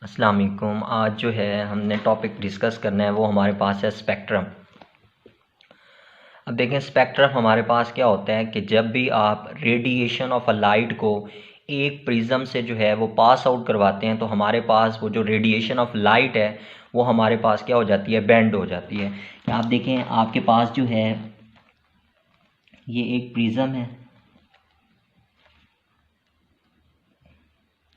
अस्सलाम वालेकुम। आज जो है हमने टॉपिक डिस्कस करना है वो हमारे पास है स्पेक्ट्रम। अब देखें स्पेक्ट्रम हमारे पास क्या होता है कि जब भी आप रेडिएशन ऑफ अ लाइट को एक प्रिज्म से जो है वो पास आउट करवाते हैं तो हमारे पास वो जो रेडिएशन ऑफ लाइट है वो हमारे पास क्या हो जाती है, बेंड हो जाती है। आप देखें आपके पास जो है ये एक प्रिज्म है,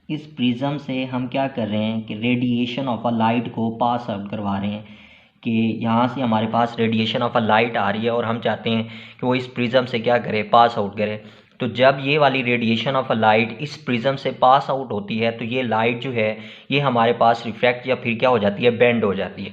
इस प्रिज्म से हम क्या कर रहे हैं कि रेडिएशन ऑफ अ लाइट को पास आउट करवा रहे हैं कि यहाँ से हमारे पास रेडिएशन ऑफ अ लाइट आ रही है और हम चाहते हैं कि वो इस प्रिज्म से क्या करे, पास आउट करे। तो जब ये वाली रेडिएशन ऑफ अ लाइट इस प्रिज्म से पास आउट होती है तो ये लाइट जो है ये हमारे पास रिफ्लेक्ट या फिर क्या हो जाती है, बेंड हो जाती है।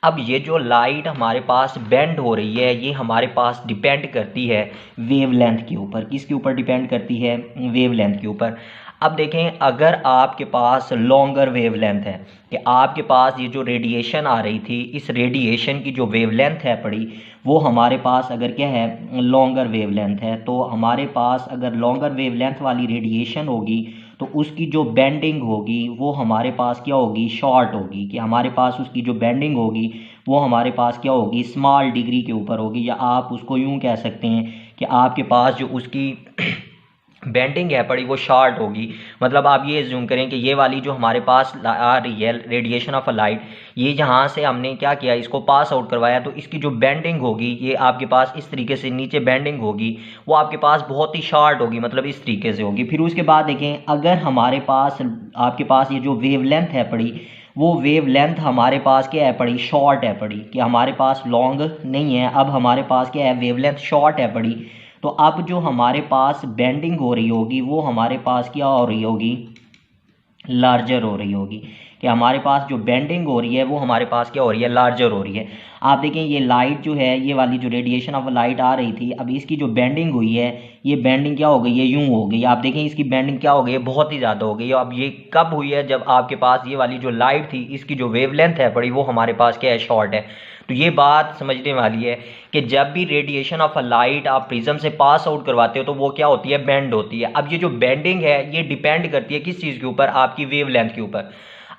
अब ये जो लाइट हमारे पास बेंड हो रही है ये हमारे पास डिपेंड करती है वेवलेंथ के ऊपर। किसके ऊपर डिपेंड करती है? वेवलेंथ के ऊपर। अब देखें अगर आपके पास लॉन्गर वेवलेंथ है कि आपके पास ये जो रेडिएशन आ रही थी इस रेडिएशन की जो वेवलेंथ है पड़ी वो हमारे पास अगर क्या है, लॉन्गर वेवलेंथ है, तो हमारे पास अगर लॉन्गर वेवलेंथ वाली रेडिएशन होगी तो उसकी जो बेंडिंग होगी वो हमारे पास क्या होगी, शॉर्ट होगी। कि हमारे पास उसकी जो बेंडिंग होगी वो हमारे पास क्या होगी, स्मॉल डिग्री के ऊपर होगी। या आप उसको यूं कह सकते हैं कि आपके पास जो उसकी बेंडिंग है पड़ी वो शॉर्ट होगी। मतलब आप ये एज्यूम करें कि ये वाली जो हमारे पास आ रही है रेडिएशन ऑफ अ लाइट, ये जहाँ से हमने क्या किया, इसको पास आउट करवाया, तो इसकी जो बेंडिंग होगी ये आपके पास इस तरीके से नीचे बेंडिंग होगी, वो आपके पास बहुत ही शॉर्ट होगी, मतलब इस तरीके से होगी। फिर उसके बाद देखें अगर हमारे पास आपके पास ये जो वेवलेंथ है पड़ी वो वेवलेंथ हमारे पास क्या है पड़ी, शॉर्ट है पड़ी। कि हमारे पास लॉन्ग नहीं है, अब हमारे पास क्या है, वेवलेंथ शॉर्ट है पड़ी। तो अब जो हमारे पास बेंडिंग हो रही होगी वो हमारे पास क्या हो रही होगी, लार्जर हो रही होगी। कि हमारे पास जो बेंडिंग हो रही है वो हमारे पास क्या हो रही है, लार्जर हो रही है। आप देखें ये लाइट जो है, ये वाली जो रेडिएशन ऑफ लाइट आ रही थी, अब इसकी जो बेंडिंग हुई है ये बेंडिंग क्या हो गई है, यूं हो गई। आप देखें इसकी बेंडिंग क्या हो गई है, बहुत ही ज़्यादा हो गई है। अब ये कब हुई है, जब आपके पास ये वाली जो लाइट थी इसकी जो वेवलेंथ है पड़ी वो हमारे पास क्या है, शॉर्ट है। तो ये बात समझने वाली है कि जब भी रेडिएशन ऑफ अ लाइट आप प्रिज्म से पास आउट करवाते हो तो वो क्या होती है, बेंड होती है। अब ये जो बेंडिंग है ये डिपेंड करती है किस चीज़ के ऊपर, आपकी वेवलेंथ के ऊपर।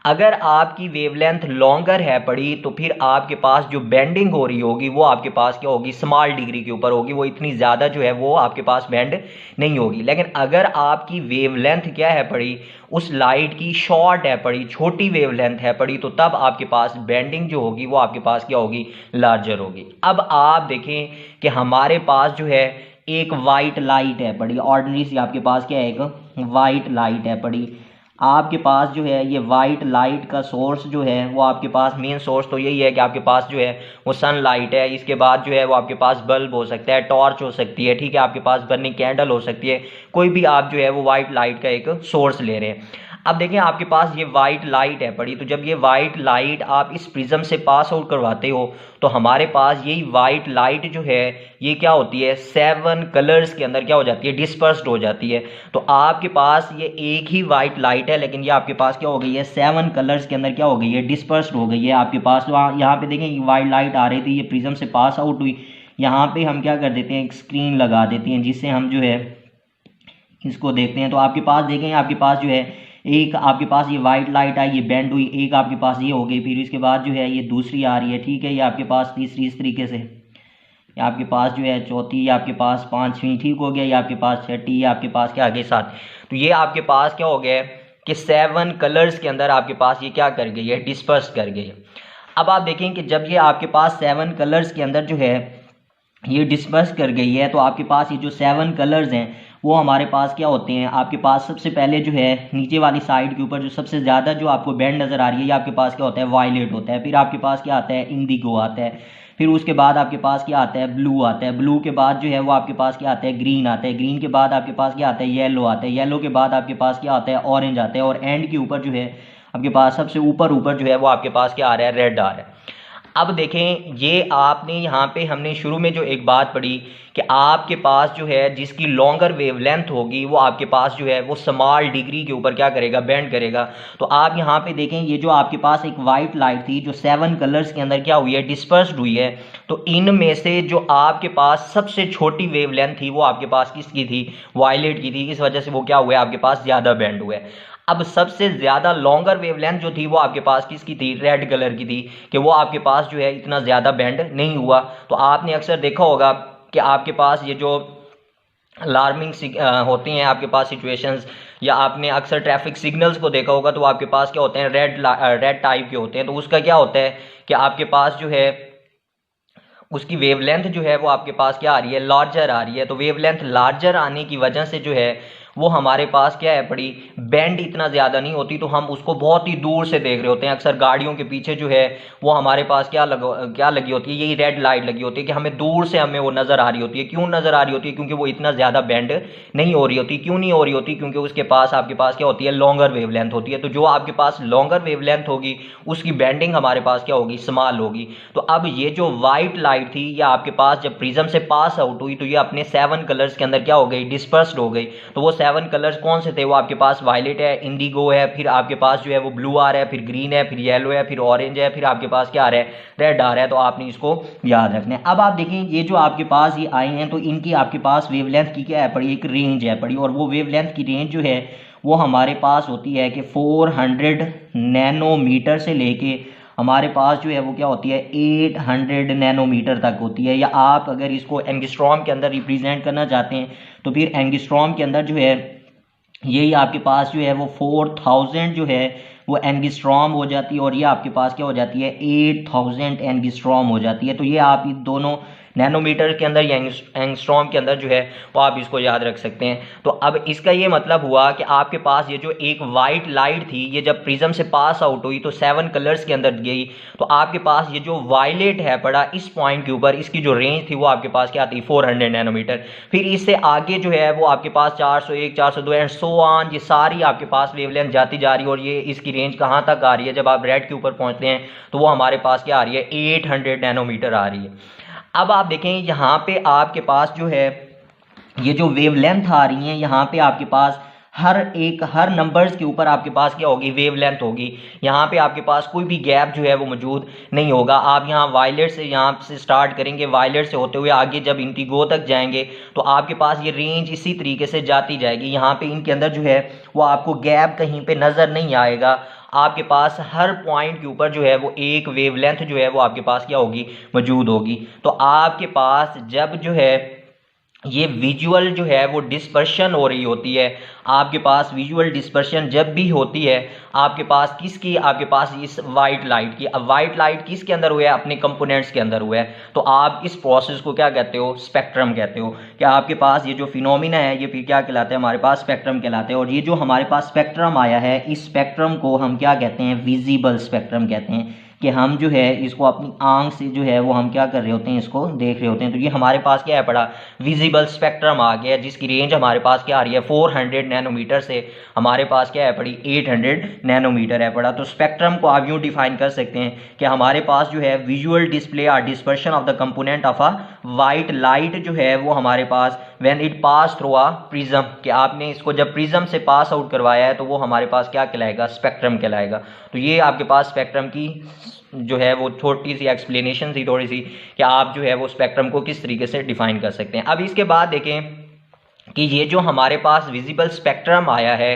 अगर आपकी वेवलेंथ लॉन्गर है पड़ी तो फिर आपके पास जो बेंडिंग हो रही होगी वो आपके पास क्या होगी, स्मॉल डिग्री के ऊपर होगी, वो इतनी ज़्यादा जो है वो आपके पास बेंड नहीं होगी। लेकिन अगर आपकी वेवलेंथ क्या है पड़ी, उस लाइट की शॉर्ट है पड़ी, छोटी वेवलेंथ है पड़ी, तो तब आपके पास बेंडिंग जो होगी वो आपके पास क्या होगी, लार्जर होगी। अब आप देखें कि हमारे पास जो है एक वाइट लाइट है पड़ी, ऑर्डिनरी सी आपके पास क्या है, एक वाइट लाइट है पड़ी। आपके पास जो है ये वाइट लाइट का सोर्स जो है वो आपके पास मेन सोर्स तो यही है कि आपके पास जो है वो सन लाइट है। इसके बाद जो है वो आपके पास बल्ब हो सकता है, टॉर्च हो सकती है, ठीक है, आपके पास बर्निंग कैंडल हो सकती है, कोई भी आप जो है वो वाइट लाइट का एक सोर्स ले रहे हैं। अब देखें आपके पास ये वाइट लाइट है पड़ी, तो जब ये वाइट लाइट आप इस प्रिज्म से पास आउट करवाते हो तो हमारे पास यही वाइट लाइट जो है ये क्या होती है, 7 कलर्स के अंदर क्या हो जाती है, डिस्पर्स्ड हो जाती है। तो आपके पास ये एक ही वाइट लाइट है लेकिन ये आपके पास क्या हो गई है, 7 कलर्स के अंदर क्या हो गई है, डिस्पर्स्ड हो गई है आपके पास। तो यहाँ पे देखें ये वाइट लाइट आ रही थी, ये प्रिज्म से पास आउट हुई, यहाँ पे हम क्या कर देते हैं, एक स्क्रीन लगा देते हैं जिससे हम जो है इसको देखते हैं। तो आपके पास देखें आपके पास जो है एक आपके पास ये वाइट लाइट आई, ये बेंड हुई, एक आपके पास ये हो गई, फिर इसके बाद जो है ये दूसरी आ रही है, ठीक है, ये आपके पास तीसरी इस तरीके से, ये आपके पास जो है चौथी, ये आपके पास पांचवी, ठीक हो गया, ये आपके पास छठी, ये आपके पास क्या आगे सात। तो ये आपके पास क्या हो गया कि 7 कलर्स के अंदर आपके पास ये क्या कर गई है, डिस्पर्स कर गई है। अब आप देखें कि जब ये आपके पास 7 कलर्स के अंदर जो है ये डिस्पर्स कर गई है तो आपके पास ये जो 7 कलर्स हैं वो हमारे पास क्या होते हैं, आपके पास सबसे पहले जो है नीचे वाली साइड के ऊपर जो सबसे ज़्यादा जो आपको बैंड नज़र आ रही है ये आपके पास क्या होता है, वायलेट होता है। फिर आपके पास क्या आता है, इंडिगो आता है। फिर उसके बाद आपके पास क्या आता है, ब्लू आता है। ब्लू के बाद जो है वो आपके पास क्या आता है, ग्रीन आता है। ग्रीन के बाद आपके पास क्या आता है, येलो आता है। येलो के बाद आपके पास क्या आता है, ऑरेंज आता है। और एंड के ऊपर जो है आपके पास सबसे ऊपर जो है वो आपके पास क्या आ रहा है, रेड आ रहा है। अब देखें ये आपने यहाँ पे हमने शुरू में जो एक बात पढ़ी कि आपके पास जो है जिसकी लॉन्गर वेवलेंथ होगी वो आपके पास जो है वो स्मॉल डिग्री के ऊपर क्या करेगा, बेंड करेगा। तो आप यहाँ पे देखें ये जो आपके पास एक वाइट लाइट थी जो 7 कलर्स के अंदर क्या हुई है, डिस्पर्स्ड हुई है। तो इनमें से जो आपके पास सबसे छोटी वेवलेंथ थी वो आपके पास किसकी थी, वायलेट की थी। इस वजह से वो क्या हुआ है, आपके पास ज़्यादा बेंड हुआ है। अब सबसे ज़्यादा लॉन्गर वेवलेंथ जो थी वो आपके पास किसकी थी, रेड कलर की थी, कि वो आपके पास जो है इतना ज़्यादा बेंड नहीं हुआ। तो आपने अक्सर देखा होगा कि आपके पास ये जो अलार्मिंग होती हैं आपके पास सिचुएशंस, या आपने अक्सर ट्रैफिक सिग्नल्स को देखा होगा, तो आपके पास क्या होते हैं, रेड टाइप के होते हैं। तो उसका क्या होता है कि आपके पास जो है उसकी वेवलेंथ जो है वो आपके पास क्या आ रही है, लार्जर आ रही है। तो वेवलेंथ लार्जर आने की वजह से जो है वो हमारे पास क्या है पड़ी, बैंड इतना ज़्यादा नहीं होती, तो हम उसको बहुत ही दूर से देख रहे होते हैं। अक्सर गाड़ियों के पीछे जो है वो हमारे पास क्या लगी होती है, यही रेड लाइट लगी होती है कि हमें दूर से हमें वो नज़र आ रही होती है। क्यों नज़र आ रही होती है, क्योंकि वो इतना ज़्यादा बैंड नहीं हो रही होती। क्यों नहीं हो रही होती, क्योंकि उसके पास आपके पास क्या होती है, लॉन्गर वेवलेंथ होती है। तो जो आपके पास लॉन्गर वेवलेंथ होगी उसकी बैंडिंग हमारे पास क्या होगी, स्मॉल होगी। तो अब ये जो वाइट लाइट थी ये आपके पास जब प्रिज्म से पास आउट हुई तो ये अपने 7 कलर्स के अंदर क्या हो गई, डिस्पर्स्ड हो गई। तो वो 7 कलर्स कौन से थे, वो आपके पास वायलेट है, इंडिगो है, फिर आपके पास जो है वो ब्लू आ रहा है, फिर ग्रीन है, फिर येलो है, फिर ऑरेंज है, फिर आपके पास क्या आ रहा है, रेड आ रहा है। तो आपने इसको याद रखना है। अब आप देखें ये जो आपके पास ये आए हैं तो इनकी आपके पास वेवलेंथ की क्या है पड़ी, एक रेंज है पड़ी, और वो वेवलेंथ की रेंज जो है वो हमारे पास होती है कि 400 नैनोमीटर से लेके हमारे पास जो है वो क्या होती है 800 नैनोमीटर तक होती है। या आप अगर इसको एंगस्ट्रॉम के अंदर रिप्रेजेंट करना चाहते हैं तो फिर एंगस्ट्रॉम के अंदर जो है यही आपके पास जो है वो 4000 जो है वो एंगस्ट्रॉम हो जाती है, और ये आपके पास क्या हो जाती है 8000 एंगस्ट्रॉम हो जाती है। तो ये आप इन दोनों नैनोमीटर के अंदर या एंगस्ट्रॉम के अंदर जो है वो आप इसको याद रख सकते हैं। तो अब इसका ये मतलब हुआ कि आपके पास ये जो एक वाइट लाइट थी ये जब प्रिज्म से पास आउट हुई तो 7 कलर्स के अंदर गई, तो आपके पास ये जो वायलेट है पड़ा इस पॉइंट के ऊपर, इसकी जो रेंज थी वो आपके पास क्या थी, 400 नैनोमीटर। फिर इससे आगे जो है वो आपके पास 401, 402 एंड सो ऑन, ये सारी आपके पास वेवलेंथ जाती जा रही है। और ये इसकी रेंज कहाँ तक आ रही है, जब आप रेड के ऊपर पहुंचते हैं तो वो हमारे पास क्या आ रही है, 800 नैनोमीटर आ रही है। अब आप देखें यहाँ पे आपके पास जो है ये जो वेवलेंथ आ रही है, यहाँ पे आपके पास हर नंबर्स के ऊपर आपके पास क्या होगी, वेवलेंथ होगी। यहाँ पे आपके पास कोई भी गैप जो है वो मौजूद नहीं होगा। आप यहाँ वायलेट से यहाँ से स्टार्ट करेंगे, वायलेट से होते हुए आगे जब इंडिगो तक जाएंगे तो आपके पास ये रेंज इसी तरीके से जाती जाएगी। यहाँ पे इनके अंदर जो है वो आपको गैप कहीं पे नज़र नहीं आएगा। आपके पास हर पॉइंट के ऊपर जो है वो एक वेवलेंथ जो है वो आपके पास क्या होगी, मौजूद होगी। तो आपके पास जब जो है ये विजुअल जो है वो डिस्पर्शन हो रही होती है, आपके पास विजुअल डिस्पर्शन जब भी होती है आपके पास किसकी, आपके पास इस वाइट लाइट की। अब वाइट लाइट किसके अंदर हुआ है, अपने कंपोनेंट्स के अंदर हुआ है। तो आप इस प्रोसेस को क्या कहते हो, स्पेक्ट्रम कहते हो। कि आपके पास ये जो फिनोमिना है ये फिर क्या कहलाते हैं, हमारे पास स्पेक्ट्रम कहलाते हैं। और ये जो हमारे पास स्पेक्ट्रम आया है इस स्पेक्ट्रम को हम क्या कहते हैं, विजिबल स्पेक्ट्रम कहते हैं। कि हम जो है इसको अपनी आंख से जो है वो हम क्या कर रहे होते हैं, इसको देख रहे होते हैं। तो ये हमारे पास क्या है पड़ा, विजिबल स्पेक्ट्रम आ गया, जिसकी रेंज हमारे पास क्या आ रही है, 400 नैनोमीटर से हमारे पास क्या है पड़ी, 800 नैनोमीटर है पड़ा। तो स्पेक्ट्रम को आप यूँ डिफाइन कर सकते हैं कि हमारे पास जो है विजुअल डिस्प्ले और dispersion of the component of a white light जो है वो हमारे पास when it pass through a prism, कि आपने इसको जब प्रिज्म से पास आउट करवाया है तो वो हमारे पास क्या कहलाएगा, स्पेक्ट्रम कहलाएगा। तो ये आपके पास स्पेक्ट्रम की जो है वो छोटी सी एक्सप्लेनेशन थी थोड़ी सी, कि आप जो है वो स्पेक्ट्रम को किस तरीके से डिफाइन कर सकते हैं। अब इसके बाद देखें कि ये जो हमारे पास विजिबल स्पेक्ट्रम आया है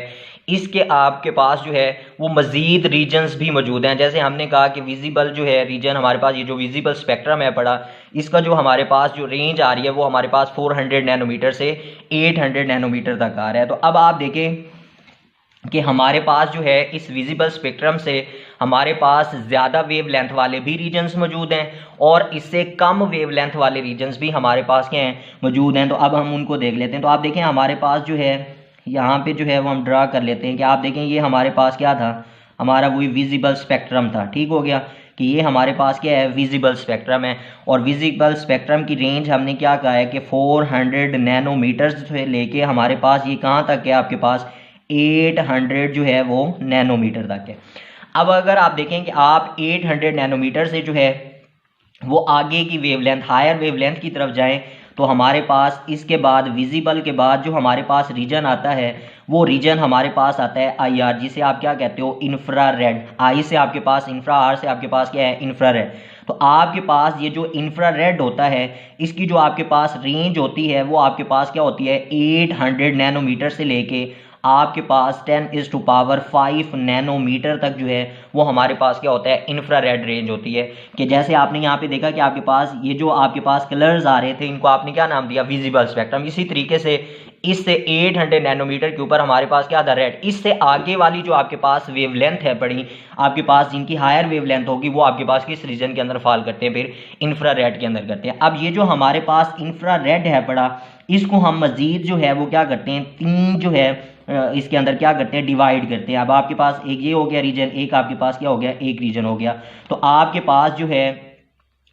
इसके आपके पास जो है वो मज़ीद रीजन्स भी मौजूद हैं। जैसे हमने कहा कि विजिबल जो है रीजन हमारे पास, ये जो विजिबल स्पेक्ट्रम है पड़ा, इसका जो हमारे पास जो रेंज आ रही है वो हमारे पास 400 नैनोमीटर से 800 नैनोमीटर तक आ रहा है। तो अब आप देखें कि हमारे पास जो है इस विजिबल स्पेक्ट्रम से हमारे पास ज़्यादा वेवलेंथ वाले भी रीजन्स मौजूद हैं और इससे कम वेवलेंथ वाले रीजन्स भी हमारे पास क्या हैं, मौजूद हैं। तो अब हम उनको देख लेते हैं। तो आप देखें हमारे पास जो है यहाँ पे जो है वो हम ड्रा कर लेते हैं कि आप देखें ये हमारे पास क्या था, हमारा वही विजिबल स्पेक्ट्रम था। ठीक हो गया कि ये हमारे पास क्या है, विजिबल स्पेक्ट्रम है। और विजिबल स्पेक्ट्रम की रेंज हमने क्या कहा है कि 400 नैनोमीटर से लेके हमारे पास ये कहाँ तक है, आपके पास 800 जो है वो नैनोमीटर तक है। अब अगर आप देखें कि आप 800 नैनोमीटर से जो है वो आगे की वेवलेंथ, हायर वेवलेंथ की तरफ जाएं तो हमारे पास इसके बाद विजिबल के बाद जो हमारे पास रीजन आता है वो रीजन हमारे पास आता है IR, जिसे आप क्या कहते हो, इंफ्रारेड। आई से आपके पास इंफ्रा, आर से आपके पास क्या है, इंफ्रारेड। तो आपके पास ये जो इंफ्रारेड होता है इसकी जो आपके पास रेंज होती है वो आपके पास क्या होती है, 800 नैनोमीटर से लेके आपके पास 10⁵ नैनोमीटर तक जो है वो हमारे पास क्या होता है, इंफ्रारेड रेंज होती है। कि जैसे आपने यहाँ पे देखा कि आपके पास ये जो आपके पास कलर्स आ रहे थे, इनको आपने क्या नाम दिया, विजिबल स्पेक्ट्रम। इसी तरीके से इससे 800 नैनोमीटर के ऊपर हमारे पास क्या था, रेड। इससे आगे वाली जो आपके पास वेवलेंथ है बड़ी, आपके पास जिनकी हायर वेवलेंथ होगी, वो आपके पास किस रीजन के अंदर फॉल करते हैं, फिर इंफ्रारेड के अंदर करते हैं। अब ये जो हमारे पास इंफ्रारेड है बड़ा, इसको हम मजीद जो है वो क्या करते हैं, तीन जो है इसके अंदर क्या करते हैं, डिवाइड करते हैं। अब आपके पास एक ये हो गया रीजन, एक आपके पास क्या हो गया, एक रीजन हो गया। तो आपके पास जो है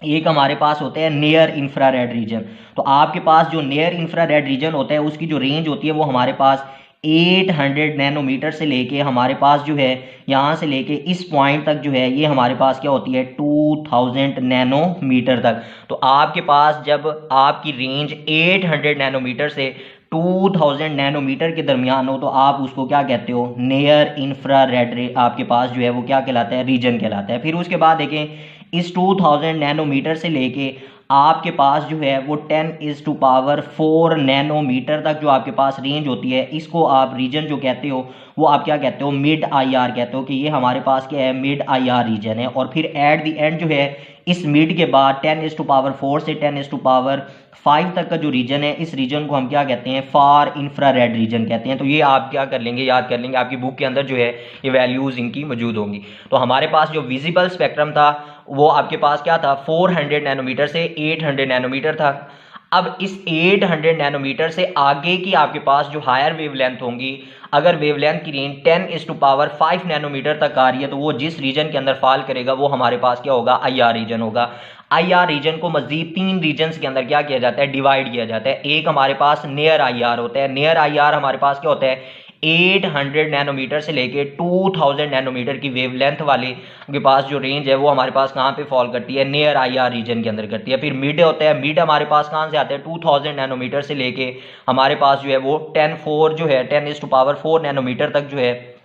एक हमारे पास होता है नियर इंफ्रारेड रीजन। तो आपके पास जो नियर इंफ्रारेड रीजन होता है उसकी जो रेंज होती है वो हमारे पास 800 नैनोमीटर से लेके हमारे पास जो है यहाँ से लेके इस पॉइंट तक जो है ये हमारे पास क्या होती है, 2000 नैनोमीटर तक। तो आपके पास जब आपकी रेंज 800 नैनोमीटर से 2000 नैनोमीटर के दरमियान हो, तो आप उसको क्या कहते हो, नियर इंफ्रारेड आपके पास जो है वो क्या कहलाता है, रीजन कहलाता है। फिर उसके बाद देखें, इस 2000 नैनोमीटर से लेके आपके पास जो है वो 10⁴ नैनोमीटर तक जो आपके पास रेंज होती है, इसको आप रीजन जो कहते हो वो आप क्या कहते हो, मिड IR कहते हो, कि ये हमारे पास क्या है, मिड IR रीजन है। और फिर एट द एंड जो है इस मिड के बाद 10⁴ से 10⁵ तक का जो रीजन है, इस रीजन को हम क्या कहते हैं, फार इंफ्रारेड रीजन कहते हैं। तो ये आप क्या कर लेंगे, याद कर लेंगे, आपकी बुक के अंदर जो है ये वैल्यूज इनकी मौजूद होंगी। तो हमारे पास जो विजिबल स्पेक्ट्रम था वो आपके पास क्या था, 400 नैनोमीटर से 800 नैनोमीटर था। अब इस 800 नैनोमीटर से आगे की आपके पास जो हायर वेवलेंथ होंगी, अगर वेवलेंथ की रेंज 10⁵ नैनोमीटर तक आ रही है, तो वो जिस रीजन के अंदर फॉल करेगा वो हमारे पास क्या होगा, IR रीजन होगा। IR रीजन को मजीद 3 रीजन्स के अंदर क्या किया जाता है, डिवाइड किया जाता है। एक हमारे पास नियर IR होता है। नियर IR हमारे पास क्या होता है, 800 नैनोमीटर से लेके 2000 नैनोमीटर की वेवलेंथ वाले के पास जो रेंज है वो हमारे पास कहाँ पे फॉल करती है, नियर IR रीजन के अंदर करती है। फिर मिड होता है। मिड हमारे पास कहाँ से आता है, 2000 नैनोमीटर से लेके हमारे पास जो है वो 10⁴ नैनोमीटर तक जो है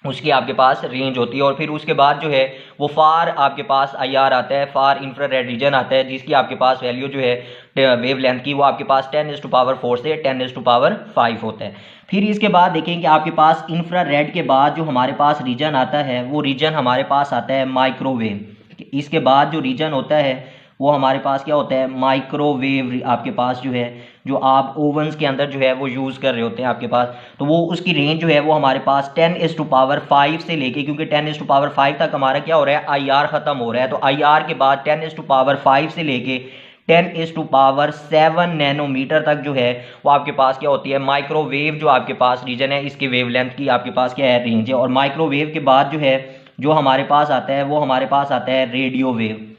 उसकी आपके पास रेंज होती है। और फिर उसके बाद जो है वो फार आपके पास IR आता है, फार इंफ्रारेड रीजन आता है, जिसकी आपके पास वैल्यू जो है वेवलेंथ की वो आपके पास 10⁴ से 10⁵ होता है। फिर इसके बाद देखें कि आपके पास इंफ्रारेड के बाद जो हमारे पास रीजन आता है वो रीजन हमारे पास आता है माइक्रोवेव। इसके बाद जो रीजन होता है वो हमारे पास क्या होता है, माइक्रोवेव। आपके पास जो है जो आप ओवन्स के अंदर जो है वो यूज़ कर रहे होते हैं आपके पास, तो वो उसकी रेंज जो है वो हमारे पास 10⁵ से लेके, क्योंकि 10⁵ तक हमारा क्या हो रहा है, IR ख़त्म हो रहा है। तो IR के बाद 10⁵ से लेके 10⁻7 नैनोमीटर तक जो है वो आपके पास क्या होती है, माइक्रोवेव जो आपके पास रीजन है, इसके वेवलेंथ की आपके पास क्या है, रेंज है। और माइक्रोवेव के बाद जो है जो हमारे पास आता है वो हमारे पास आता है रेडियो वेव।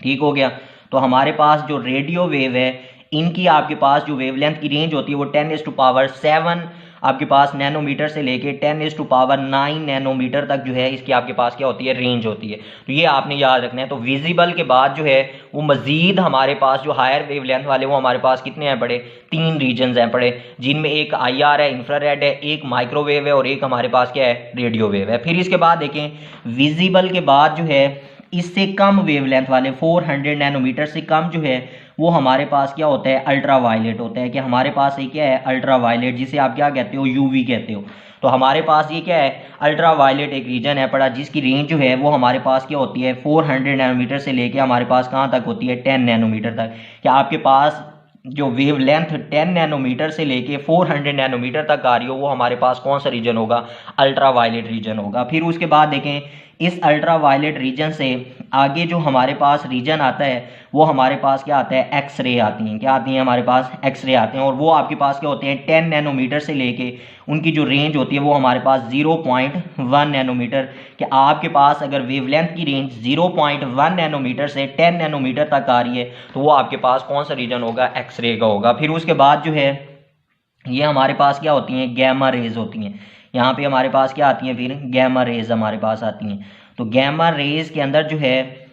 ठीक हो गया। तो हमारे पास जो रेडियो वेव है, इनकी आपके पास जो वेवलेंथ की रेंज होती है वो 10⁻7 आपके पास नैनोमीटर से लेके 10�9 नैनोमीटर तक जो है इसकी आपके पास क्या होती है, रेंज होती है। तो ये आपने याद रखना है। तो विजिबल के बाद जो है वो मजीद हमारे पास जो हायर वेवलेंथ वाले वो हमारे पास कितने हैं पड़े, 3 रीजन्स हैं पड़े, जिनमें एक IR है, इंफ्रारेड है, एक माइक्रोवेव है और एक हमारे पास क्या है, रेडियो वेव है। फिर इसके बाद देखें, विजिबल के बाद जो है इससे कम वेवलेंथ वाले 400 नैनोमीटर से कम जो है वो हमारे पास क्या होता है, अल्ट्रा वायलेट होता है। कि हमारे पास ये क्या है, अल्ट्रा वायलेट, जिसे आप क्या कहते हो, UV कहते हो। तो हमारे पास ये क्या है, अल्ट्रा वायलेट एक रीजन है पड़ा, जिसकी रेंज जो है वो हमारे पास क्या होती है, 400 नैनोमीटर से लेके हमारे पास कहाँ तक होती है, 10 नैनोमीटर तक। क्या आपके पास जो वेवलेंथ 10 नैनोमीटर से लेके 400 नैनोमीटर तक आ रही हो वो हमारे पास कौन सा रीजन होगा, अल्ट्रा वायलेट रीजन होगा। फिर उसके बाद देखें, इस अल्ट्रा वायलेट रीजन से आगे जो हमारे पास रीजन आता है वो हमारे पास क्या आता है, एक्सरे आती हैं। क्या आती हैं, हमारे पास एक्सरे आते हैं। और वो आपके पास क्या होते हैं, 10 नैनोमीटर से लेके उनकी जो रेंज होती है वो हमारे पास 0.1 नैनोमीटर। कि आपके पास अगर वेवलेंथ की रेंज 0.1 नैनोमीटर से 10 नैनोमीटर तक आ रही है तो वो आपके पास कौन सा रीजन होगा, एक्सरे का होगा। फिर उसके बाद जो है ये हमारे पास क्या होती हैं, गैमा रेज होती हैं। यहाँ पे हमारे पास क्या आती हैं, फिर गैमा रेज हमारे पास आती हैं। तो गैमा रेज के अंदर जो है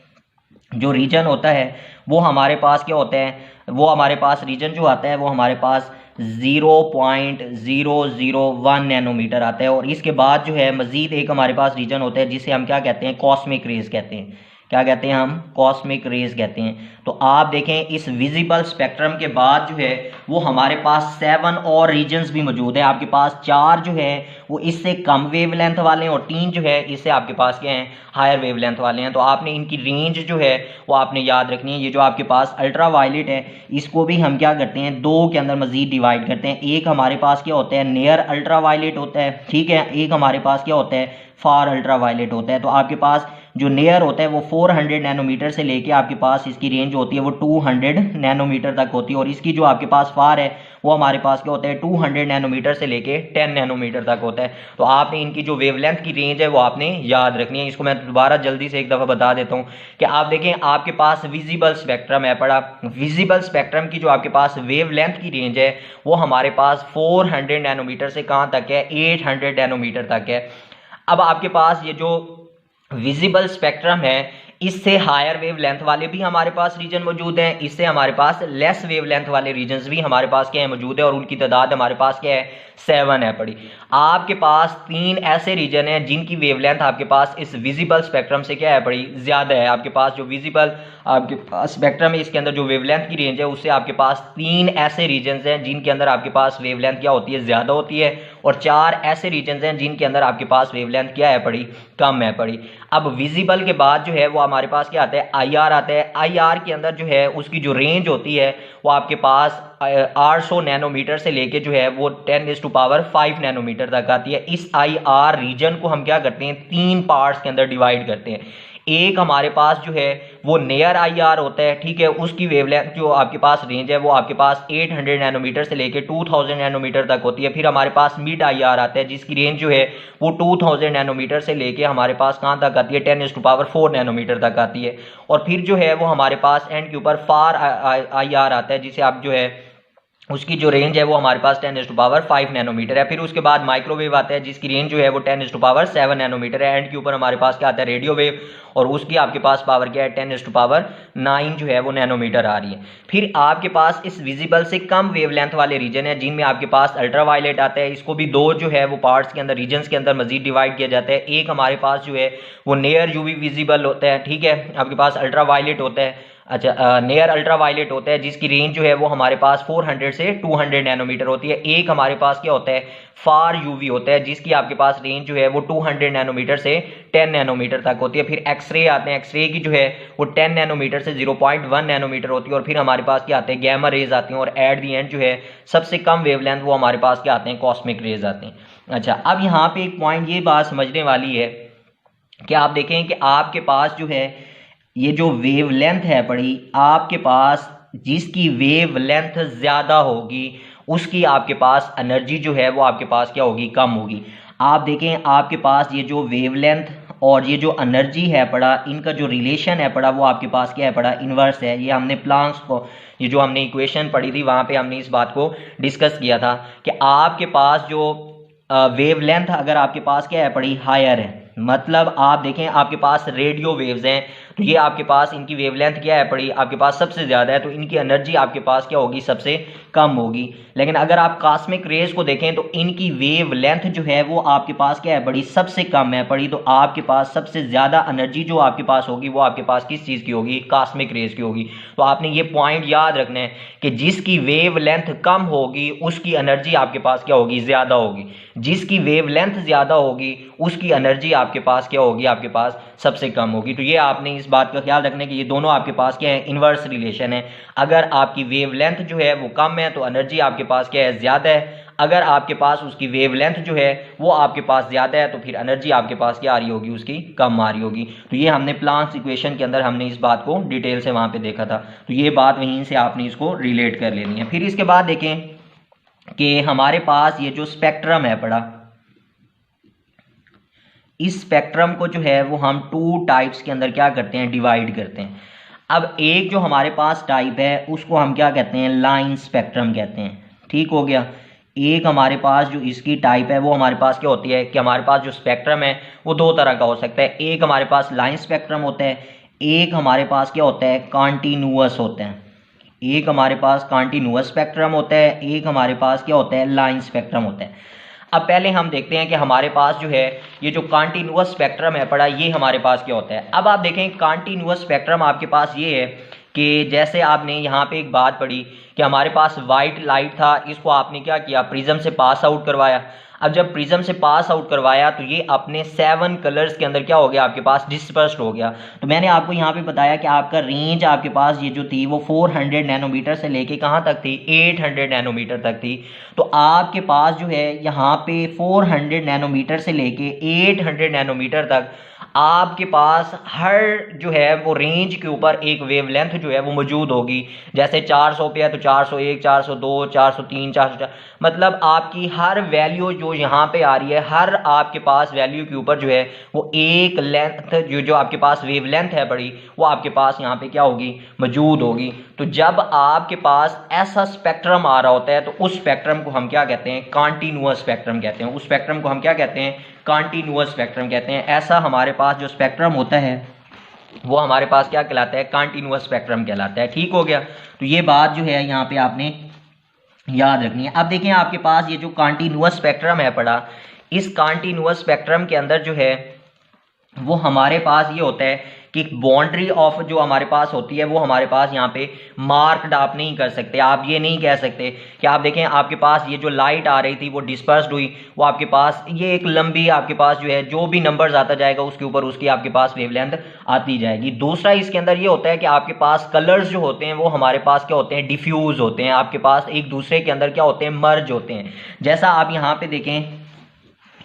जो रीजन होता है वो हमारे पास क्या होता है, वो हमारे पास रीजन जो आता है वो हमारे पास 0.001 नैनोमीटर आता है। और इसके बाद जो है मजीद एक हमारे पास रीजन होता है जिसे हम क्या कहते हैं, कॉस्मिक रेज कहते हैं। क्या कहते हैं हम, कॉस्मिक रेज कहते हैं। तो आप देखें इस विजिबल स्पेक्ट्रम के बाद जो है वो हमारे पास 7 और रीजन्स भी मौजूद है। आपके पास 4 जो है वो इससे कम वेवलेंथ वाले हैं और 3 जो है इससे आपके पास क्या हैं, हायर वेवलेंथ वाले हैं। तो आपने इनकी रेंज जो है वो आपने याद रखनी है। ये जो आपके पास अल्ट्रा वायलेट है इसको भी हम क्या करते हैं, 2 के अंदर मजीद डिवाइड करते हैं। एक हमारे पास क्या होता है, नियर अल्ट्रा वायलेट होता है, ठीक है। एक हमारे पास क्या होता है, फार अल्ट्रा वायलेट होता है। तो आपके पास जो नियर होता है वो 400 नैनोमीटर से लेके आपके पास इसकी रेंज होती है वो 200 नैनोमीटर तक होती है। और इसकी जो आपके पास फार है वो हमारे पास क्या होता है, 200 नैनोमीटर से लेके 10 नैनोमीटर तक होता है। तो आपने इनकी जो वेवलेंथ की रेंज है वो आपने याद रखनी है। इसको मैं दोबारा जल्दी से एक दफ़ा बता देता हूँ कि आप देखें आपके पास विजिबल स्पेक्ट्रम है पड़ा। विजिबल स्पेक्ट्रम की जो आपके पास वेवलेंथ की रेंज है वो हमारे पास 400 नैनोमीटर से कहाँ तक है, 800 नैनोमीटर तक है। अब आपके पास ये जो विजिबल स्पेक्ट्रम है इससे हायर वेवलेंथ वाले भी हमारे पास रीजन मौजूद हैं, इससे हमारे पास लेस वेवलेंथ वाले रीजन्स भी हमारे पास क्या है, मौजूद है। और उनकी तादाद हमारे पास क्या है, 7 है पड़ी। आपके पास 3 ऐसे रीजन हैं जिनकी वेवलेंथ आपके पास इस विजिबल स्पेक्ट्रम से क्या है पड़ी, ज़्यादा है। आपके पास जो विजिबल आपके पास स्पेक्ट्रम है इसके अंदर जो वेवलेंथ की रेंज है उससे आपके पास 3 ऐसे रीजन्स हैं जिनके अंदर आपके पास वेवलेंथ क्या होती है, ज़्यादा होती है। और 4 ऐसे रीजन्स हैं जिनके अंदर आपके पास वेवलेंथ क्या है पड़ी, कम है पड़ी। अब विजिबल के बाद जो है वो हमारे पास क्या आता है, IR आता है। IR के अंदर जो है उसकी जो रेंज होती है वो आपके पास 800 नैनोमीटर से लेके जो है वो 10⁵ नैनोमीटर तक आती है। इस IR रीजन को हम क्या करते हैं, 3 पार्ट्स के अंदर डिवाइड करते हैं। एक हमारे पास जो है वो नियर IR होता है, ठीक है। उसकी वेवलेंथ जो आपके पास रेंज है वो आपके पास 800 नैनोमीटर से लेके 2000 नैनोमीटर तक होती है। फिर हमारे पास मिड IR आता है जिसकी रेंज जो है वो 2000 नैनोमीटर से लेके हमारे पास कहाँ तक आती है, 10⁴ नैनोमीटर तक आती है। और फिर जो है वो हमारे पास एंड के ऊपर फार IR आता है जिसे आप जो है उसकी जो रेंज है वो हमारे पास 10⁵ नैनोमीटर है। फिर उसके बाद माइक्रोवेव आता है जिसकी रेंज जो है वो 10⁵7 नैनोमीटर है। एंड के ऊपर हमारे पास क्या आता है, रेडियो वेव, और उसकी आपके पास पावर क्या है, 10�9 जो है वो नैनोमीटर आ रही है। फिर आपके पास इस विजिबल से कम वेवलेंथ वाले रीजन है जिनमें आपके पास अल्ट्रा वायलेट आता है। इसको भी 2 जो है वो पार्ट्स के अंदर, रीजन्स के अंदर मजीद डिवाइड किया जाता है। एक हमारे पास जो है वो नियर UV विजिबल होता है, ठीक है। आपके पास अल्ट्रा वायलेट होता है, अच्छा नियर अल्ट्रा वायलेट होता है जिसकी रेंज जो है वो हमारे पास 400 से 200 नैनोमीटर होती है। एक हमारे पास क्या होता है, फार UV होता है जिसकी आपके पास रेंज जो है वो 200 नैनोमीटर से 10 नैनोमीटर तक होती है। फिर एक्सरे आते हैं, एक्सरे की जो है वो 10 नैनोमीटर से 0.1 नैनोमीटर होती है। और फिर हमारे पास क्या आते हैं, गैमा रेज आती हैं। और एट दी एंड जो है सबसे कम वेवलेंथ वो हमारे पास क्या आते हैं, कॉस्मिक रेज आते हैं। अच्छा, अब यहाँ पे एक पॉइंट ये बात समझने वाली है कि आप देखें कि आपके पास जो है ये जो वेवलेंथ है पड़ी, आपके पास जिसकी वेवलेंथ ज़्यादा होगी उसकी आपके पास एनर्जी जो है वो आपके पास क्या होगी, कम होगी। आप देखें आपके पास ये जो वेवलेंथ और ये जो एनर्जी है पड़ा, इनका जो रिलेशन है पड़ा वो आपके पास क्या है पड़ा, इन्वर्स है। ये हमने प्लांक्स को, ये जो हमने इक्वेशन पढ़ी थी वहाँ पे हमने इस बात को डिस्कस किया था कि आपके पास जो वेवलेंथ अगर आपके पास क्या है पड़ी, हायर है, मतलब आप देखें आपके पास रेडियो वेव्स हैं तो ये आपके पास इनकी वेवलेंथ क्या है पड़ी, आपके पास सबसे ज़्यादा है, तो इनकी एनर्जी आपके पास क्या होगी, सबसे कम होगी। लेकिन अगर आप कॉस्मिक रेज को देखें तो इनकी वेवलेंथ जो है वो आपके पास क्या है पड़ी, सबसे कम है पड़ी। तो आपके पास सबसे ज़्यादा एनर्जी जो आपके पास होगी वो आपके पास किस चीज़ की होगी, कॉस्मिक रेज की होगी। तो आपने ये पॉइंट याद रखना है कि जिसकी वेवलेंथ कम होगी उसकी एनर्जी आपके पास क्या होगी, ज़्यादा होगी। जिसकी वेवलेंथ ज़्यादा होगी उसकी एनर्जी आपके पास क्या होगी, आपके पास सबसे कम होगी। तो ये आपने इस बात का ख्याल रखना है कि ये दोनों आपके पास क्या है, इन्वर्स रिलेशन है। अगर आपकी वेवलेंथ जो है वो कम है तो एनर्जी आपके पास क्या है, ज़्यादा है। अगर आपके पास उसकी वेवलेंथ जो है वो आपके पास ज़्यादा है तो फिर एनर्जी आपके पास क्या आ रही होगी, उसकी कम आ रही होगी। तो ये हमने प्लांक्स इक्वेशन के अंदर हमने इस बात को डिटेल से वहाँ पे देखा था। तो ये बात वहीं से आपने इसको रिलेट कर लेनी है। फिर इसके बाद देखें कि हमारे पास ये जो स्पेक्ट्रम है पड़ा, इस स्पेक्ट्रम को जो है वो हम 2 टाइप्स के अंदर क्या करते हैं, डिवाइड करते हैं। अब एक जो हमारे पास टाइप है उसको हम क्या कहते हैं, लाइन स्पेक्ट्रम कहते हैं, ठीक हो गया। एक हमारे पास जो इसकी टाइप है वो हमारे पास क्या होती है कि हमारे पास जो स्पेक्ट्रम है वो 2 तरह का हो सकता है। एक हमारे पास लाइन स्पेक्ट्रम होता है, एक हमारे पास क्या होता है, कॉन्टिन्यूअस होता है। एक हमारे पास कॉन्टिन्यूअस स्पेक्ट्रम होता है, एक हमारे पास क्या होता है, लाइन स्पेक्ट्रम होता है। अब पहले हम देखते हैं कि हमारे पास जो है ये जो कॉन्टिन्यूअस स्पेक्ट्रम है पड़ा, ये हमारे पास क्या होता है। अब आप देखें कॉन्टिन्यूअस स्पेक्ट्रम आपके पास ये है कि जैसे आपने यहाँ पे एक बात पढ़ी कि हमारे पास वाइट लाइट था, इसको आपने क्या किया, प्रिज्म से पास आउट करवाया। अब जब प्रिज्म से पास आउट करवाया तो ये अपने 7 कलर्स के अंदर क्या हो गया, आपके पास डिस्पर्स्ड हो गया। तो मैंने आपको यहाँ पे बताया कि आपका रेंज आपके पास ये जो थी वो 400 नैनोमीटर से लेके कहाँ तक थी, 800 नैनोमीटर तक थी। तो आपके पास जो है यहाँ पे 400 नैनोमीटर से लेके 800 नैनोमीटर तक आपके पास हर जो है वो रेंज के ऊपर एक वेवलेंथ जो है वो मौजूद होगी। जैसे 400 पे है तो 401, 402, 403, 404, मतलब आपकी हर वैल्यू जो यहाँ पे आ रही है, हर आपके पास वैल्यू के ऊपर जो है वो एक लेंथ जो आपके पास वेवलेंथ है बड़ी, वो आपके पास यहाँ पे क्या होगी, मौजूद होगी। तो जब आपके पास ऐसा स्पेक्ट्रम आ रहा होता है तो उस स्पेक्ट्रम को हम क्या कहते हैं, कॉन्टिन्यूअस स्पेक्ट्रम कहते हैं। उस स्पेक्ट्रम को हम क्या कहते हैं, कॉन्टिन्यूअस स्पेक्ट्रम कहते हैं। ऐसा हमारे पास जो स्पेक्ट्रम होता है वो हमारे पास क्या कहलाता है, कॉन्टिन्यूअस स्पेक्ट्रम कहलाता है। ठीक हो गया। तो ये बात जो है यहाँ पे आपने याद रखनी है। अब देखें आपके पास ये जो कॉन्टिन्यूअस स्पेक्ट्रम है पड़ा, इस कॉन्टिन्यूअस स्पेक्ट्रम के अंदर जो है वो हमारे पास ये होता है कि बाउंड्री ऑफ जो हमारे पास होती है वो हमारे पास यहाँ पे मार्क्ड आप नहीं कर सकते। आप ये नहीं कह सकते कि आप देखें आपके पास ये जो लाइट आ रही थी वो डिस्पर्स्ड हुई, वो आपके पास ये एक लंबी आपके पास जो है जो भी नंबर्स आता जाएगा उसके ऊपर उसकी आपके पास वेवलेंथ आती जाएगी। दूसरा इसके अंदर ये होता है कि आपके पास कलर्स जो होते हैं वो हमारे पास क्या होते हैं, डिफ्यूज होते हैं, आपके पास एक दूसरे के अंदर क्या होते हैं, मर्ज होते हैं। जैसा आप यहाँ पे देखें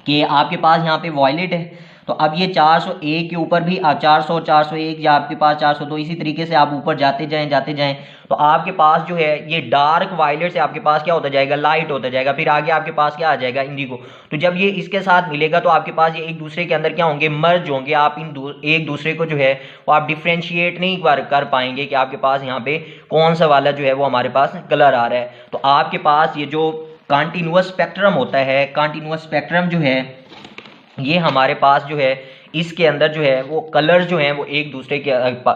कि आपके पास यहाँ पे वॉयलेट है, तो अब ये 401 के ऊपर भी 400, 401 या आपके पास 402, इसी तरीके से आप ऊपर जाते जाएं तो आपके पास जो है ये डार्क वायलेट से आपके पास क्या होता जाएगा, लाइट होता जाएगा। फिर आगे आपके पास क्या आ जाएगा, इंडिगो। तो जब ये इसके साथ मिलेगा तो आपके पास ये एक दूसरे के अंदर क्या होंगे, मर्ज होंगे। आप एक दूसरे को जो है वो आप डिफ्रेंशिएट नहीं कर पाएंगे कि आपके पास यहाँ पे कौन सा वाला जो है वो हमारे पास कलर आ रहा है। तो आपके पास ये जो कॉन्टिन्यूअस स्पेक्ट्रम होता है, कॉन्टिन्यूअस स्पेक्ट्रम जो है ये हमारे पास जो है इसके अंदर जो है वो कलर्स जो हैं वो एक दूसरे के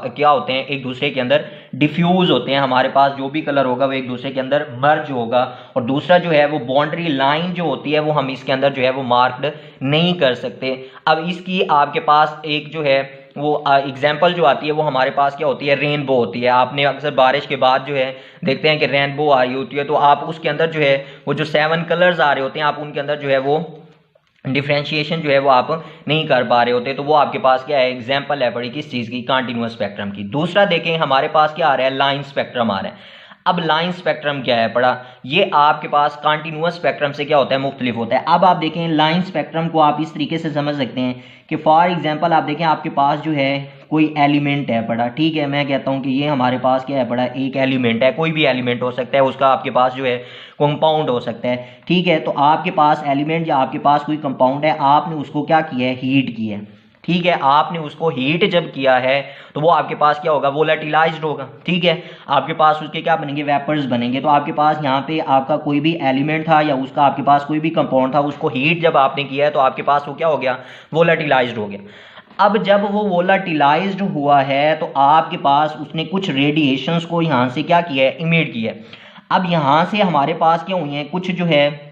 क्या होते हैं, एक दूसरे के अंदर डिफ्यूज होते हैं। हमारे पास जो भी कलर होगा वो एक दूसरे के अंदर मर्ज होगा। और दूसरा जो है वो बाउंड्री लाइन जो होती है वो हम इसके अंदर जो है वो मार्क्ड नहीं कर सकते। अब इसकी आपके पास एक जो है वो एग्जाम्पल जो आती है वो हमारे पास क्या होती है, रेनबो होती है। आपने अक्सर बारिश के बाद जो है देखते हैं कि रेनबो आ रही होती है, तो आप उसके अंदर जो है वो जो 7 कलर्स आ रहे होते हैं आप उनके अंदर जो है वो डिफ्रेंशिएशन जो है वो आप नहीं कर पा रहे होते। तो वो आपके पास क्या है, एग्जाम्पल है बड़ी किस चीज़ की, कॉन्टिन्यूअस स्पेक्ट्रम की। दूसरा देखें हमारे पास क्या आ रहा है, लाइन स्पेक्ट्रम आ रहा है। अब लाइन स्पेक्ट्रम क्या है पड़ा, ये आपके पास कॉन्टिन्यूअस स्पेक्ट्रम से क्या होता है, मुख्तलिफ होता है। अब आप देखें लाइन स्पेक्ट्रम को आप इस तरीके से समझ सकते हैं कि फॉर एग्जांपल आप देखें आपके पास जो है कोई एलिमेंट है पड़ा, ठीक है, मैं कहता हूं कि ये हमारे पास क्या है पड़ा, एक एलिमेंट है, कोई भी एलिमेंट हो सकता है, उसका आपके पास जो है कंपाउंड हो सकता है, ठीक है। तो आपके पास एलिमेंट या आपके पास कोई कंपाउंड है, आपने उसको क्या किया है, हीट किया है, ठीक है। आपने उसको हीट जब किया है तो वो आपके पास क्या होगा, वोलेटिलाइज्ड होगा, ठीक है। आपके पास उसके क्या बनेंगे, वेपर्स बनेंगे। तो आपके पास यहाँ पे आपका कोई भी एलिमेंट था या उसका आपके पास कोई भी कंपाउंड था, उसको हीट जब आपने किया है तो आपके पास वो क्या हो गया, वोलेटिलाइज्ड हो गया। अब जब वो वोलेटिलाइज्ड हुआ है तो आपके पास उसने कुछ रेडिएशंस को यहाँ से क्या किया है, इमिट किया है। अब यहाँ से हमारे पास क्या हुई है, कुछ जो है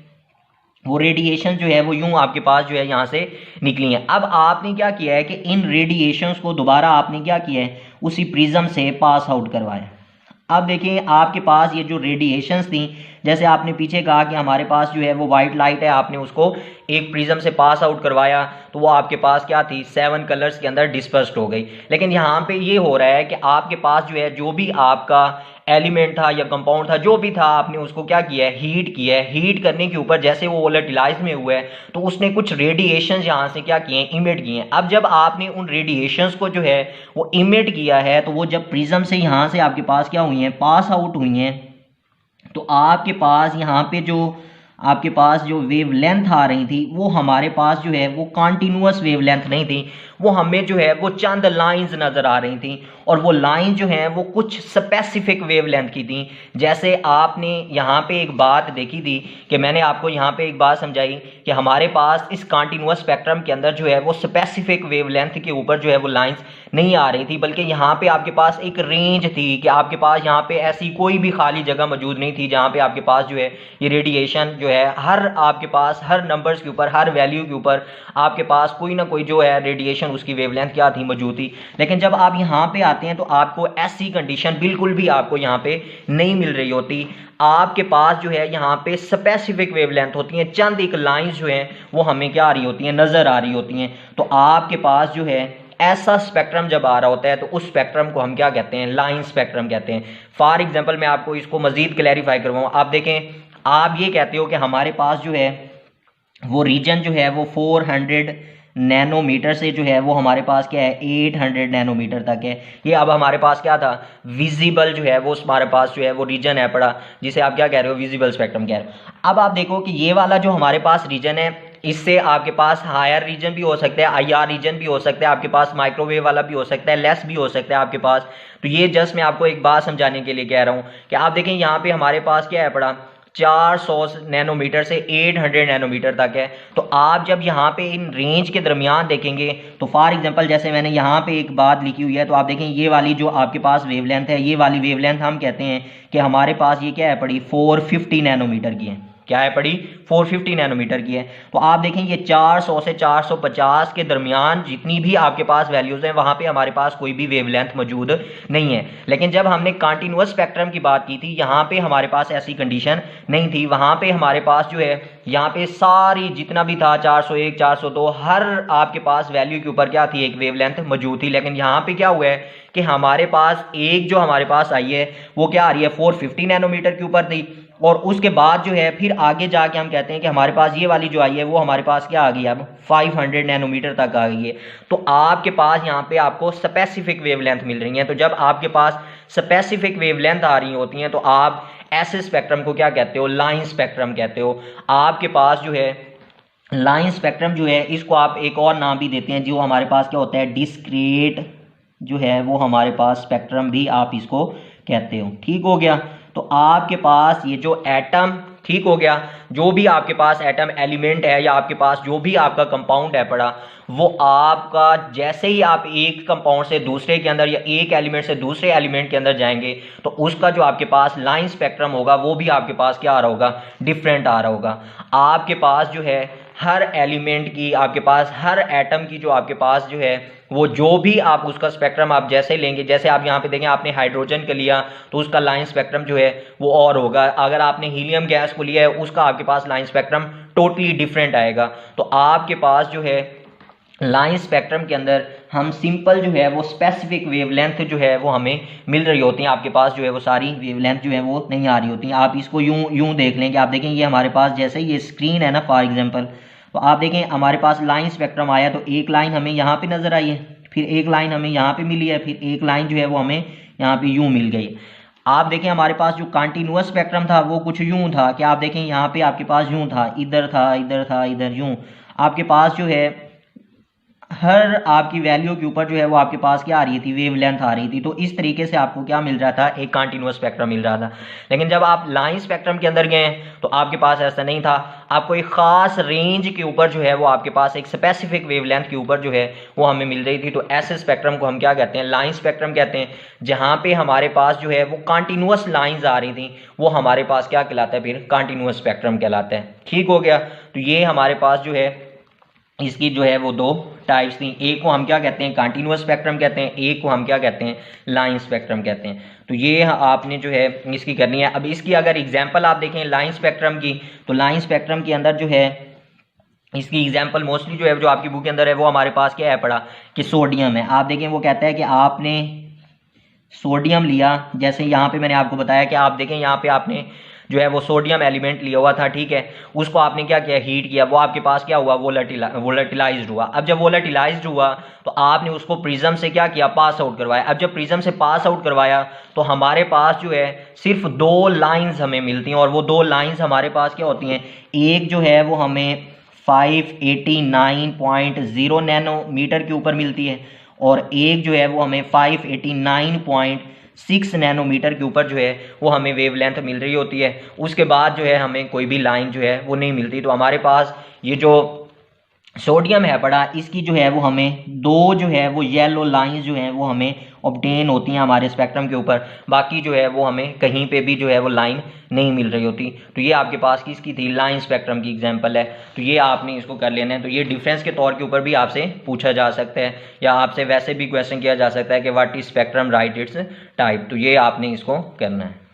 वो रेडिएशन जो है वो यूं आपके पास जो है यहाँ से निकली है। अब आपने क्या किया है कि इन रेडिएशंस को दोबारा आपने क्या किया है, उसी प्रिज्म से पास आउट करवाया। अब देखिए आपके पास ये जो रेडिएशंस थी, जैसे आपने पीछे कहा कि हमारे पास जो है वो वाइट लाइट है, आपने उसको एक प्रिज्म से पास आउट करवाया तो वो आपके पास क्या थी, 7 कलर्स के अंदर डिस्पर्स्ड हो गई। लेकिन यहाँ पे ये हो रहा है कि आपके पास जो है जो भी आपका एलिमेंट था या कंपाउंड था, जो भी था, आपने उसको क्या किया है, हीट किया है। हीट करने के ऊपर जैसे वो वोलेटिलाइज में हुआ है तो उसने कुछ रेडिएशन यहाँ से क्या किए हैं, इमिट किए हैं। अब जब आपने उन रेडिएशंस को जो है वो इमिट किया है तो वो जब प्रिज्म से यहाँ से आपके पास क्या हुई हैं, पास आउट हुई हैं, तो आपके पास यहाँ पे जो आपके पास जो वेवलेंथ आ रही थी वो हमारे पास जो है वो कॉन्टिन्यूअस वेवलेंथ नहीं थी, वो हमें जो है वो चंद लाइंस नज़र आ रही थी। और वो लाइन जो है वो कुछ स्पेसिफिक वेवलेंथ की थी। जैसे आपने यहाँ पे एक बात देखी थी कि मैंने आपको यहाँ पे एक बात समझाई कि हमारे पास इस कॉन्टिन्यूअस स्पेक्ट्रम के अंदर जो है वो स्पेसिफिक वेवलेंथ के ऊपर जो है वो लाइंस नहीं आ रही थी, बल्कि यहाँ पे आपके पास एक रेंज थी कि आपके पास यहाँ पे ऐसी कोई भी खाली जगह मौजूद नहीं थी जहाँ पे आपके पास जो है ये रेडिएशन जो जो है हर आपके पास हर नंबर्स के ऊपर, हर वैल्यू के ऊपर आपके पास कोई ना कोई जो है रेडिएशन उसकी वेवलेंथ क्या थी, मौजूद थी। लेकिन जब आप यहाँ पे आते हैं तो आपको ऐसी कंडीशन बिल्कुल भी आपको यहाँ पे नहीं मिल रही होती। आपके पास जो है यहाँ पे स्पेसिफिक वेवलेंथ होती हैं, चंद एक लाइंस जो हैं वो हमें क्या आ रही होती हैं, नजर आ रही होती हैं। तो आपके पास जो है ऐसा स्पेक्ट्रम जब आ रहा होता है तो उस स्पेक्ट्रम को हम क्या कहते हैं, लाइन स्पेक्ट्रम कहते हैं। फॉर एग्जांपल मैं आपको इसको मजीद क्लैरिफाई करवाऊँ। आप देखें, आप ये कहते हो कि हमारे पास जो है वो रीजन जो है वो 400 नैनोमीटर से जो है वो हमारे पास क्या है 800 नैनोमीटर तक है। ये अब हमारे पास क्या था, विजिबल जो है वो हमारे पास जो है वो रीजन है पड़ा, जिसे आप क्या कह रहे हो, विजिबल स्पेक्ट्रम कह रहे हो। अब आप देखो कि ये वाला जो हमारे पास रीजन है, इससे आपके पास हायर रीजन भी हो सकता है, IR रीजन भी हो सकता है, आपके पास माइक्रोवेव वाला भी हो सकता है, लेस भी हो सकता है आपके पास। तो ये जस्ट मैं आपको एक बात समझाने के लिए कह रहा हूँ कि आप देखें यहाँ पे हमारे पास क्या है पड़ा, 400 नैनोमीटर से 800 नैनोमीटर तक है। तो आप जब यहाँ पे इन रेंज के दरमियान देखेंगे तो फॉर एग्जांपल जैसे मैंने यहाँ पे एक बात लिखी हुई है, तो आप देखें ये वाली जो आपके पास वेवलेंथ है, ये वाली वेवलेंथ हम कहते हैं कि हमारे पास ये क्या है पड़ी, 450 नैनोमीटर की है। क्या है पड़ी, 450 नैनोमीटर की है। तो आप देखें ये 400 से 450 के दरमियान जितनी भी आपके पास वैल्यूज हैं वहां पे हमारे पास कोई भी वेवलेंथ मौजूद नहीं है। लेकिन जब हमने कंटीन्यूअस स्पेक्ट्रम की बात की थी, यहाँ पे हमारे पास ऐसी कंडीशन नहीं थी। वहां पे हमारे पास जो है यहाँ पे सारी जितना भी था 401 402 हर आपके पास वैल्यू के ऊपर क्या थी, एक वेवलेंथ मौजूद थी। लेकिन यहाँ पे क्या हुआ है कि हमारे पास एक जो हमारे पास आई है वो क्या आ रही है, 450 नैनोमीटर के ऊपर थी। और उसके बाद जो है फिर आगे जाके हम कहते हैं कि हमारे पास ये वाली जो आई है वो हमारे पास क्या आ गई है, अब 500 नैनोमीटर तक आ गई है। तो आपके पास यहाँ पे आपको स्पेसिफिक वेवलेंथ मिल रही है। तो जब आपके पास स्पेसिफिक वेवलेंथ आ रही होती हैं तो आप ऐसे स्पेक्ट्रम को क्या कहते हो, लाइन स्पेक्ट्रम कहते हो। आपके पास जो है लाइन स्पेक्ट्रम जो है इसको आप एक और नाम भी देते हैं, जो हमारे पास क्या होता है, डिस्क्रीट जो है वो हमारे पास स्पेक्ट्रम भी आप इसको कहते हो। ठीक हो गया। तो आपके पास ये जो एटम, ठीक हो गया, जो भी आपके पास एटम एलिमेंट है या आपके पास जो भी आपका कंपाउंड है पड़ा, वो आपका जैसे ही आप एक कंपाउंड से दूसरे के अंदर या एक एलिमेंट से दूसरे एलिमेंट के अंदर जाएंगे तो उसका जो आपके पास लाइन स्पेक्ट्रम होगा वो भी आपके पास क्या आ रहा होगा, डिफरेंट आ रहा होगा। आपके पास जो है हर एलिमेंट की, आपके पास हर एटम की जो आपके पास जो है वो जो भी आप उसका स्पेक्ट्रम आप जैसे लेंगे, जैसे आप यहाँ पे देखें आपने हाइड्रोजन का लिया तो उसका लाइन स्पेक्ट्रम जो है वो और होगा। अगर आपने हीलियम गैस को लिया है उसका आपके पास लाइन स्पेक्ट्रम टोटली डिफरेंट आएगा। तो आपके पास जो है लाइन स्पेक्ट्रम के अंदर हम सिंपल जो है वो स्पेसिफिक वेवलेंथ जो है वो हमें मिल रही होती हैं। आपके पास जो है वो सारी वेवलेंथ जो है वो नहीं आ रही होती हैं। आप इसको यूं देख लें कि आप देखें ये हमारे पास जैसे ये स्क्रीन है ना फॉर एग्जांपल, तो आप देखें हमारे पास लाइन स्पेक्ट्रम आया तो एक लाइन हमें यहाँ पे नजर आई है, फिर एक लाइन हमें यहाँ पे मिली है, फिर एक लाइन जो है वो हमें यहाँ पे यूं मिल गई। आप देखें हमारे पास जो कंटीन्यूअस स्पेक्ट्रम था वो कुछ यूं था कि आप देखें यहाँ पे आपके पास यूं था, इधर था, इधर था, इधर यूं। आपके पास जो है हर आपकी वैल्यू के ऊपर जो है वो आपके पास क्या आ रही थी, वेवलेंथ आ रही थी। तो इस तरीके से आपको क्या मिल रहा था, एक कंटीन्यूअस स्पेक्ट्रम मिल रहा था। लेकिन जब आप लाइन स्पेक्ट्रम के अंदर गए तो आपके पास ऐसा नहीं था। आपको एक खास रेंज के ऊपर जो है वो आपके पास एक स्पेसिफिक वेवलेंथ के ऊपर जो है वो हमें मिल रही थी। तो ऐसे स्पेक्ट्रम को हम क्या कहते हैं, लाइन स्पेक्ट्रम कहते हैं। जहाँ पे हमारे पास जो है वो कंटिन्यूअस लाइंस आ रही थी वो हमारे पास क्या कहलाता है, फिर कंटिन्यूअस स्पेक्ट्रम कहलाता है। ठीक हो गया। तो ये हमारे पास जो है इसकी जो है वो दो टाइप्स थी। एक को हम क्या कहते हैं, कंटीन्यूअस स्पेक्ट्रम कहते हैं, एक को हम क्या कहते हैं, लाइन स्पेक्ट्रम कहते हैं। तो ये आपने जो है इसकी करनी है। अब इसकी अगर एग्जांपल आप देखें लाइन स्पेक्ट्रम की, तो लाइन स्पेक्ट्रम के अंदर जो है इसकी एग्जांपल मोस्टली जो है जो आपकी बुक के अंदर है वो हमारे पास क्या है पड़ा कि सोडियम है। आप देखें वो कहता है कि आपने सोडियम लिया, जैसे यहाँ पे मैंने आपको बताया कि आप देखें यहाँ पे आपने जो है वो सोडियम एलिमेंट लिया हुआ था, ठीक है, उसको आपने क्या किया, हीट किया, वो आपके पास क्या हुआ, वोलेटिलाइज्ड हुआ। अब जब वोलेटिलाइज्ड हुआ तो आपने उसको प्रिज्म से क्या किया, पास आउट करवाया। अब जब प्रिज्म से पास आउट करवाया तो हमारे पास जो है सिर्फ दो लाइंस हमें मिलती हैं, और वो दो लाइंस हमारे पास क्या होती हैं, एक जो है वो हमें 589.0 नैनोमीटर के ऊपर मिलती है, और एक जो है वो हमें 589.6 नैनोमीटर के ऊपर जो है वो हमें वेवलेंथ मिल रही होती है। उसके बाद जो है हमें कोई भी लाइन जो है वो नहीं मिलती। तो हमारे पास ये जो सोडियम है बड़ा, इसकी जो है वो हमें दो जो है वो येलो लाइंस जो हैं वो हमें ऑब्टेन होती हैं हमारे स्पेक्ट्रम के ऊपर, बाकी जो है वो हमें कहीं पे भी जो है वो लाइन नहीं मिल रही होती। तो ये आपके पास किसकी थी, लाइन स्पेक्ट्रम की एग्जांपल है। तो ये आपने इसको कर लेना है। तो ये डिफरेंस के तौर के ऊपर भी आपसे पूछा जा सकता है, या आपसे वैसे भी क्वेश्चन किया जा सकता है कि what is spectrum, right it's type. तो ये आपने इसको करना है।